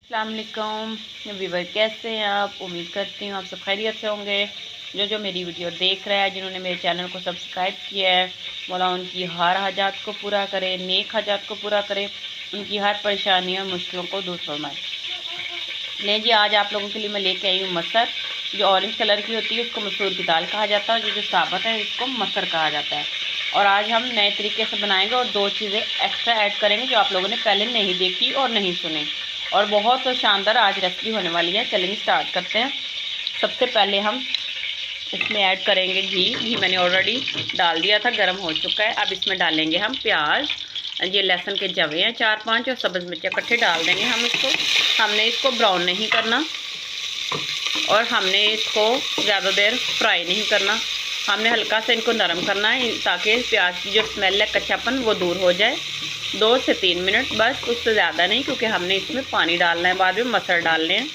अस्सलाम वालेकुम वीवर, कैसे हैं आप? उम्मीद करती हूँ आप सब खैरियत से होंगे। जो मेरी वीडियो देख रहा है, जिन्होंने मेरे चैनल को सब्सक्राइब किया है, मौला उनकी हर हाजात को पूरा करे, नेक हाजात को पूरा करे, उनकी हर परेशानी और मुश्किलों को दूर फरमाए। ले जी, आज आप लोगों के लिए मैं लेके आई हूँ मसर। जो ऑरेंज कलर की होती है उसको मसूर की दाल कहा जाता है, जो साबुत है इसको मसर कहा जाता है। और आज हम नए तरीके से बनाएंगे और दो चीज़ें एक्स्ट्रा ऐड करेंगे जो आप लोगों ने पहले नहीं देखी और नहीं सुनी, और बहुत शानदार आज रेसिपी होने वाली है। चलेंगे स्टार्ट करते हैं। सबसे पहले हम इसमें ऐड करेंगे घी मैंने ऑलरेडी डाल दिया था, गर्म हो चुका है। अब इसमें डालेंगे हम प्याज, ये लहसुन के जवे हैं 4-5 और सब्ज़ मिर्च इकट्ठे डाल देंगे हम इसको। हमने इसको ब्राउन नहीं करना और हमने इसको ज़्यादा देर फ्राई नहीं करना, हमने हल्का सा इनको नरम करना है ताकि प्याज की जो स्मेल है, कच्चापन, वो दूर हो जाए। 2 से 3 मिनट बस, उससे ज़्यादा नहीं, क्योंकि हमने इसमें पानी डालना है, बाद में मसर डालने हैं।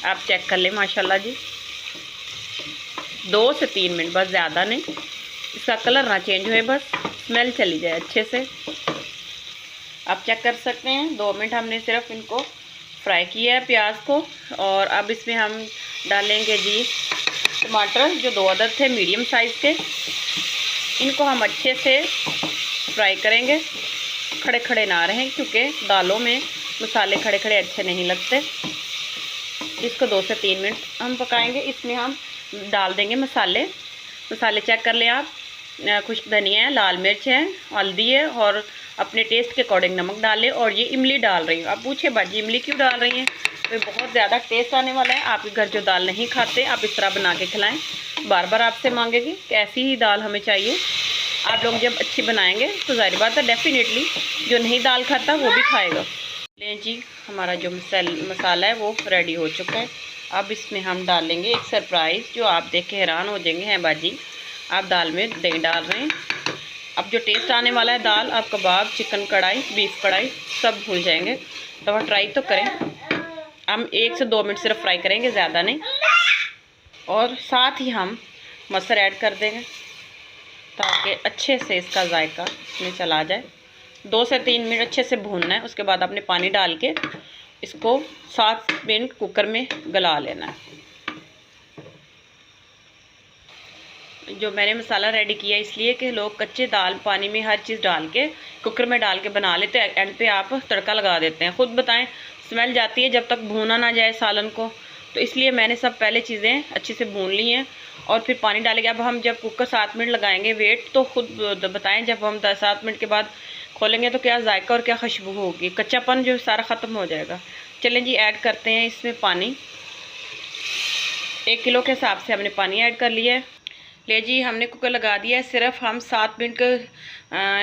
आप चेक कर लें माशाल्लाह जी, 2 से 3 मिनट बस, ज़्यादा नहीं। इसका कलर ना चेंज होए, बस स्मेल चली जाए अच्छे से। आप चेक कर सकते हैं 2 मिनट हमने सिर्फ इनको फ्राई किया है प्याज को। और अब इसमें हम डालेंगे जी टमाटर, जो 2 अदद थे मीडियम साइज़ के। इनको हम अच्छे से फ्राई करेंगे, खड़े खड़े ना रहें, क्योंकि दालों में मसाले खड़े खड़े अच्छे नहीं लगते। इसको 2 से 3 मिनट हम पकाएंगे। इसमें हम डाल देंगे मसाले। मसाले चेक कर लें आप, खुश्क धनिया है, लाल मिर्च है, हल्दी है, और अपने टेस्ट के अकॉर्डिंग नमक डालें। और ये इमली डाल रही हूँ। आप पूछे बाजी इमली क्यों डाल रही हैं? तो बहुत ज़्यादा टेस्ट आने वाला है। आपके घर जो दाल नहीं खाते, आप इस तरह बना के खिलाएं, बार बार आपसे मांगेगी कि ऐसी ही दाल हमें चाहिए। आप लोग जब अच्छी बनाएंगे तो ज़ाहिर बात है डेफिनेटली जो नहीं दाल खाता वो भी खाएगा। लें जी, हमारा जो मसाला है वो रेडी हो चुका है। अब इसमें हम डालेंगे एक सरप्राइज़, जो आप देख के हैरान हो जाएंगे। हैं बाजी, आप दाल में दही डाल रहे हैं। अब जो टेस्ट आने वाला है, दाल, आप कबाब, चिकन कढ़ाई, बीफ कढ़ाई सब भूल जाएंगे। तो आप ट्राई तो करें। हम 1 से 2 मिनट सिर्फ फ्राई करेंगे, ज़्यादा नहीं। और साथ ही हम मसर ऐड कर देंगे ताकि अच्छे से इसका जायका इसमें चला जाए। 2 से 3 मिनट अच्छे से भूनना है। उसके बाद आपने पानी डाल के इसको 7 मिनट कुकर में गला लेना है। जो मैंने मसाला रेडी किया इसलिए कि लोग कच्चे दाल पानी में हर चीज़ डाल के कुकर में डाल के बना लेते हैं, एंड पे आप तड़का लगा देते हैं। ख़ुद बताएं, स्मेल जाती है जब तक भूना ना जाए सालन को। तो इसलिए मैंने सब पहले चीज़ें अच्छे से भून ली हैं और फिर पानी डालेंगे। अब हम जब कुकर 7 मिनट लगाएंगे वेट, तो ख़ुद बताएं जब हम 7 मिनट के बाद खोलेंगे तो क्या जायका और क्या खुशबू होगी, कच्चापन जो सारा ख़त्म हो जाएगा। चलें जी, ऐड करते हैं इसमें पानी। 1 किलो के हिसाब से हमने पानी ऐड कर लिया है। ले जी, हमने कुकर लगा दिया है। सिर्फ हम 7 मिनट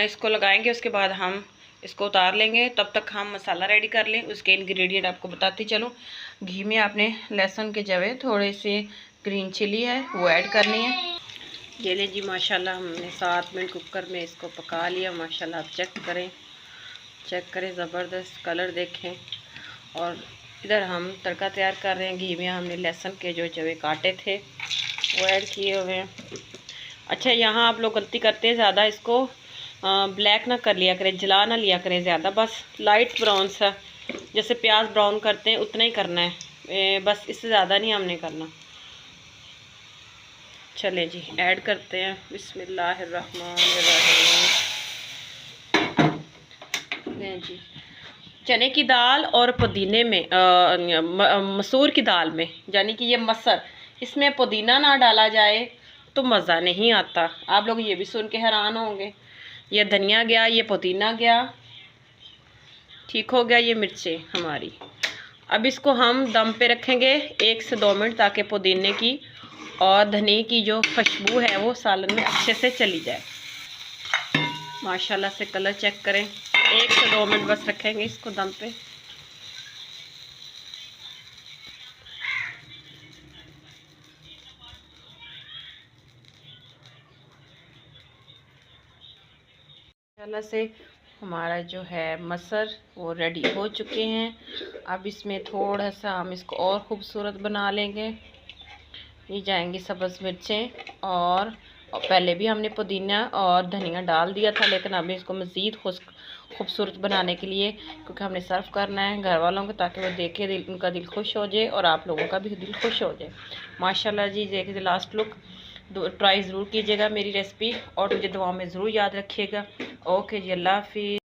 इसको लगाएंगे, उसके बाद हम इसको उतार लेंगे। तब तक हम मसाला रेडी कर लें। उसके इंग्रेडिएंट आपको बताती चलो। घी में आपने लहसुन के जवे, थोड़े से ग्रीन चिली है वो ऐड करनी है। ये ले जी, माशाल्लाह हमने 7 मिनट कुकर में इसको पका लिया। माशाल्लाह आप चेक करें, ज़बरदस्त कलर देखें। और इधर हम तड़का तैयार कर रहे हैं। घी में हमने लहसुन के जो जवे काटे थे वो ऐड किए हुए हैं। अच्छा, यहाँ आप लोग गलती करते हैं, ज़्यादा इसको ब्लैक ना कर लिया करें, जला ना लिया करें ज़्यादा, बस लाइट ब्राउन सा, जैसे प्याज ब्राउन करते हैं उतना ही करना है, बस इससे ज़्यादा नहीं हमने करना। चले जी, ऐड करते हैं। बिस्मिल्लाहिर्रहमानिर्रहीम। जी, चने की दाल और पुदीने में मसूर की दाल में, यानी कि ये मसर, इसमें पुदीना ना डाला जाए तो मज़ा नहीं आता। आप लोग ये भी सुन के हैरान होंगे। ये धनिया गया, ये पुदीना गया, ठीक हो गया, ये मिर्चें हमारी। अब इसको हम दम पे रखेंगे 1 से 2 मिनट, ताकि पुदीने की और धनिया की जो खुशबू है वो सालन में अच्छे से चली जाए। माशाल्लाह से कलर चेक करें। 1 से 2 मिनट बस रखेंगे इसको दम पे। माशाल्लाह से हमारा जो है मसर वो रेडी हो चुके हैं। अब इसमें थोड़ा सा हम इसको और ख़ूबसूरत बना लेंगे। ये जाएंगी सब्ज़ मिर्चें, और पहले भी हमने पुदीना और धनिया डाल दिया था, लेकिन अभी इसको मज़ीद खूबसूरत बनाने के लिए, क्योंकि हमने सर्व करना है घर वालों को, ताकि वो देखे उनका दिल खुश हो जाए और आप लोगों का भी दिल खुश हो जाए। माशाल्लाह जी, देखिए लास्ट लुक। ट्राई ज़रूर कीजिएगा मेरी रेसिपी और मुझे दुआ में ज़रूर याद रखिएगा। ओके जी, अल्लाह हाफिज़।